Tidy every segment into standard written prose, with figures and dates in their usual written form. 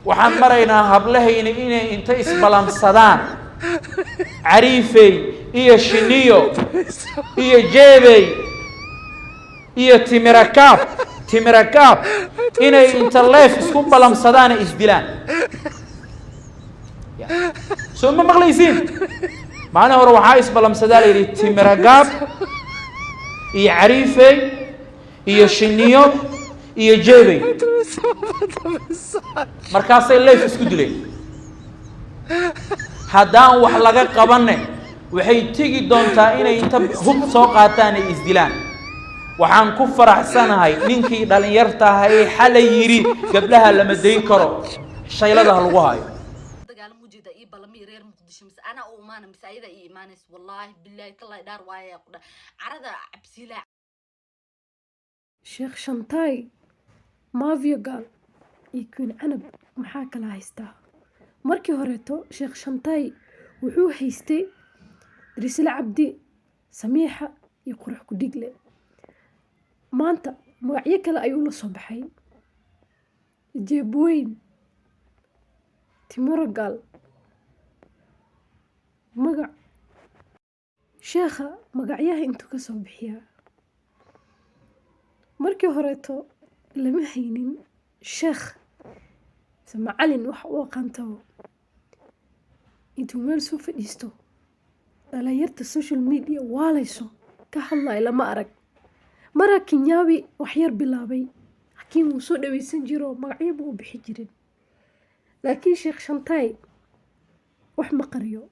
waxaan maraynaa hablahayna inay inta isbalansadaan cariifey iyo shiniyo iyo jeebey iyo timirakaab inay inta leef isku balamsadaan ay isdilaan soo ma maqlaysiin maalin hore waxaa isbalamsadaa la yidhi timiragaab iyo cariifey iyo shiniyo iyo jeebey markaasay leef isku dileen haddaan wax laga qabanne waxay tegi doontaa inay inta hub soo qaataan ay isdilaan waxaan ku faraxsanahay ninkii dhalinyarta ahaa ee xalay yidhi gabdhaha lama dayn karo shaylada ha lagu hayo dagaal mujida iyo balami reer muqdisho mis ana oo maana misaayada iyo iimaanis wallahi billahi kallay dhaar waaya qada carada cabsila sheekh Shantaay Mafia Gal iyo Queen Canab maxaa kala haystaa markii horeeto sheekh Shantaay wuxuu haystay Risla Cabdi Samiixa iyo Qurux ku dhigle maanta magacyo kale ayuu la soo baxay Jeebweyn Timoragal magac sheekha magacyaha intuu ka soo bixiyaa markii horeeto lama haynin sheekh macallin wax uu aqaanto intuu meel soo fadhiisto dhalinyarta social media waalayso ka hadlay lama arag mara Kenyawi wax yar bilaabay laakiin wuu soo dhaweysan jiro magacyo buu bixi jirin laakiin sheekh Shantaay wax ma qariyo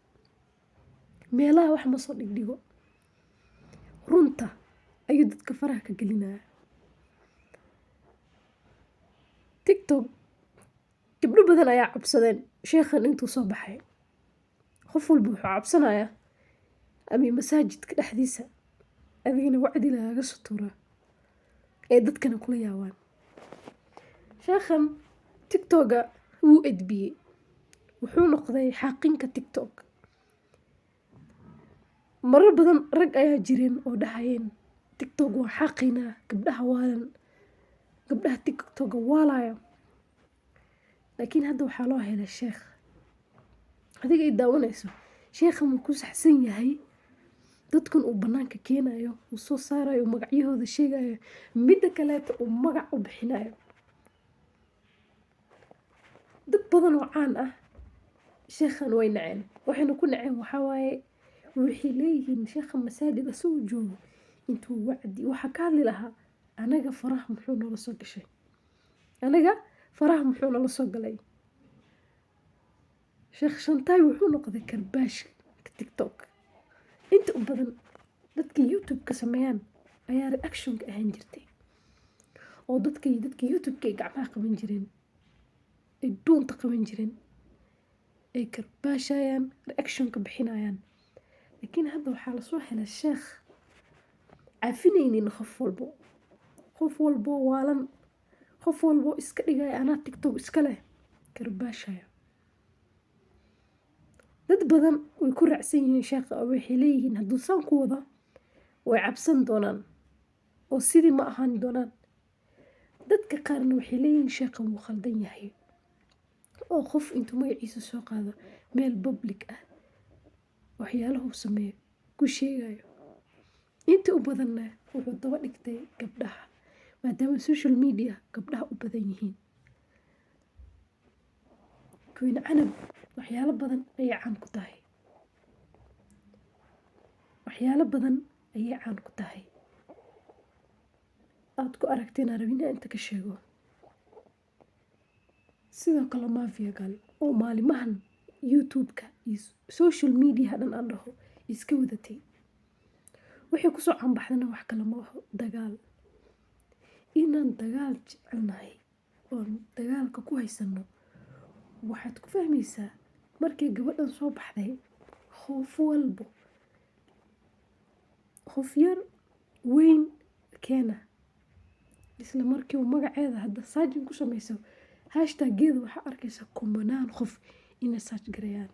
meelaha wax ma soo dhigdhigo runta ayuu dadka faraha ka gelinaa TikTok gabdho badan ayaa cabsadeen sheekhan intuu soo baxay qof walba wuxuu cabsanayaa ama masaajidka dhexdiisa adigana wacdi lagaga sutura ee dadkana kula yaawaan sheekhan TikToka wuu edbiyey wuxuu noqday xaqinka TikTok marar badan rag ayaa jireen oo dhahayeen TikTok waa xaqina gabdhaha waalan gabdhaha TikTok waalaya laakiin hadda waxaa loo helay sheekh adiga ay daawanayso sheekha ma ku saxsan yahay dadkan uu banaanka keenayo uu soo saarayo magacyahooda sheegayo midda kale uu magac u bixinayo dad badan oo caan ah sheekhan way naceen waxayna ku naceen waxa waaye wixii leeyihiin sheekha masaajid soo joogo intuu wacdi waxa ka hadli lahaa anaga faraha muxuu nala soo gashay anaga faraha muxuu nala soo galay sheekh Shantaay wuxuu noqday karbaash TikTok inta u badan dadka YouTube ka sameeyaan ayaa reaction ka ahaan jirtay oo dadka YouTube ka gacmaha qaban jireen ay doonta qaban jireen ay karbaashayaan reaction ka bixinayaan laakiin hadda waxaa la soo helay sheekh cafinaynin qof walbo waalan qof walbo iska dhigay ana TikTok iska leh karbaashaya dad badan way ku raacsan yihiin sheekha waxay leeyihiin hadduu san ku wada way cabsan doonaan oo sidii ma ahaan doonaan dadka qaarna waxay leeyihiin sheekha wuu khaldan yahay oo qof intuu magaciisa soo qaado meel public ah waxyaalahu sameeyo ku sheegayo inta u badanna wuxuu daba dhigtay gabdhaha maadaama social media gabdhaha u badan yihiin Queen Canab waxyaalo badan ayay caan ku tahay aad ku aragteen arabina inta ka sheego sidoo kale Mafia Gal oo maalimahan YouTube-ka iyo social media dhan aan dhaho iska wadatay waxay ku soo cambaxdana wax kale ma aha dagaal inaan dagaal jecelnahay oo dagaalka ku haysano waxaad ku fahmaysaa markay gabadhan soo baxday qof yar weyn keena isla markii uu magaceeda hadda saajin ku samayso hashtag-geeda waxaa arkaysa kumanaan qof inay saaj garayaan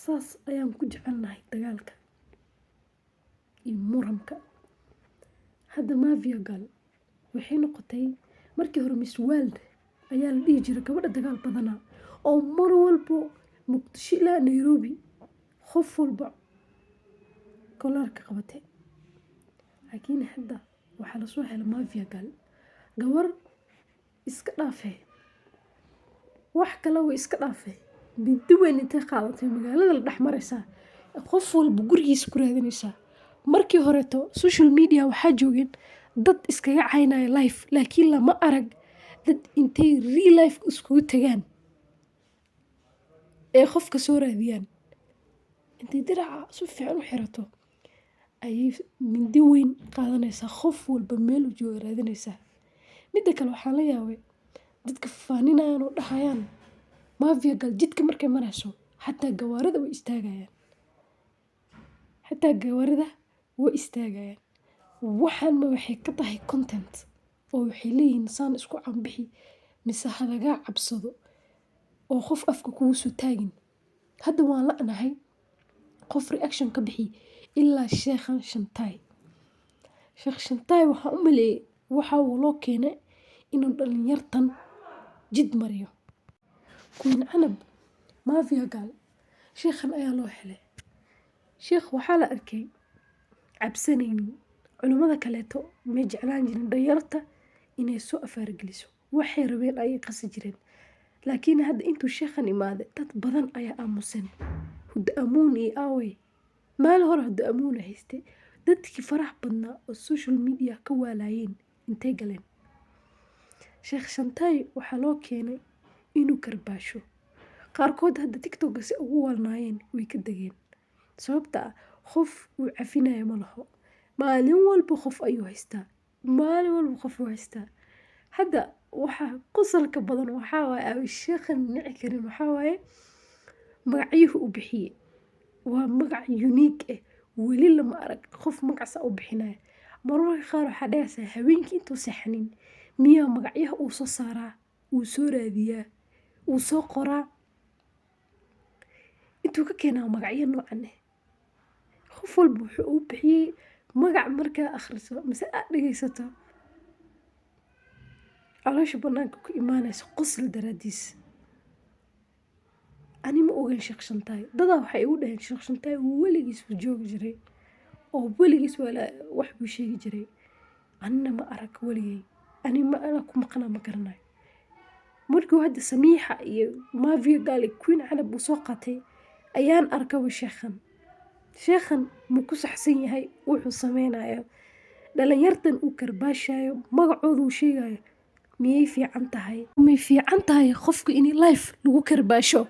saas ayaan ku jecelnahay dagaalka iyo muranka hadda Mafia Gal waxay noqotay markii hore Miss World ayaa la dhihi jiray gabadha dagaal badana oo mar walbo Muqdisho ilaa Nairobi qof walba kolaarka qabatay. laakiin hadda waxaa la soo helay mafia gal gabar iska dhaafay wax kale way iska dhaafay binti weyn intay qaadatay magaalada la dhex maraysaa qof walba gurigiisa ku raadinaysaa. markii horeeto social media waxaa joogeen dad iskaga caynaya life laakiin lama arag dad intay real life iskugu tagaan ee qofka soo raadiyaan intay diraca si fiican u xirato ayay mindi weyn qaadanaysaa qof walba meel u jooga raadinaysaa. midda kale waxaa la yaabay dadka faaninayaan oo dhahayaan mafia gal jidka markay marayso xataa gawaarida way istaagayaan waxaan ma waxay ka tahay content oo waxay leeyihiin saan isku canbixi mise ha lagaa cabsado oo qof afka kugu soo taagin. hadda waan la'nahay qof reaction ka bixi ilaa Sheekh Shantaay waxaa u maleeyay waxa uu loo keenay inuu dhalinyartan jid mariyo. Queen Canab mafia gal sheekhan ayaa loo helay. sheekh waxaa la arkay cabsanaynin culimada kaleeto may jeclaan jirin dhalinyarta inay soo afaargeliso waxay rabeen ayay qasi jireen. laakiin hadda intuu sheekhan imaaday dad badan ayaa aamusan. Huda Amuun iyo Aaway maal hore Huda Amuun haystay dadkii farax badnaa oo social media ka waalaayeen intay galeen. Sheekh Shantaay waxaa loo keenay inuu karbaasho. qaarkood hadda TikTok si ugu walnaayeen way ka dageen sababta qof uu cafinayo ma laho. maalin walba qof ayuu haystaa hadda waxaa qosolka badan waxaa waaye ay sheekhan nici karin waxaa waaye magacyuhu u bixiyey waa magac unique ah weli lama arag qof magacaas u bixinaya. mararka qaar waxaa dhahaysaa habeenkii intuu seexanin miyaa magacyaha uu soo saaraa uu soo raadiyaa uu soo qoraa intuu ka keenaa magacyo noocan ah. qof walba wuxuu u bixiyey magac markaa akhriso mise aad dhegaysato caloosha banaanka ku imaanaysa qosl daraadiis. ani ma ogan Sheekh Shantaay dadaa waxay igu dhaheen Sheekh Shantaay weligiis wuu joogi jiray oo weligiis wax buu sheegi jiray. anina ma arag weligay ana ku maqnaa ma garanayo. markuu hadda Samiixa iyo mafia gal Queen Canab uu soo qaatay ayaan arkaba sheekhan ma ku saxsan yahay wuxuu sameynayo dhalinyartan uu karbaashayo magacooda uu sheegayo miyay fiican tahay qofka in life lagu karbaasho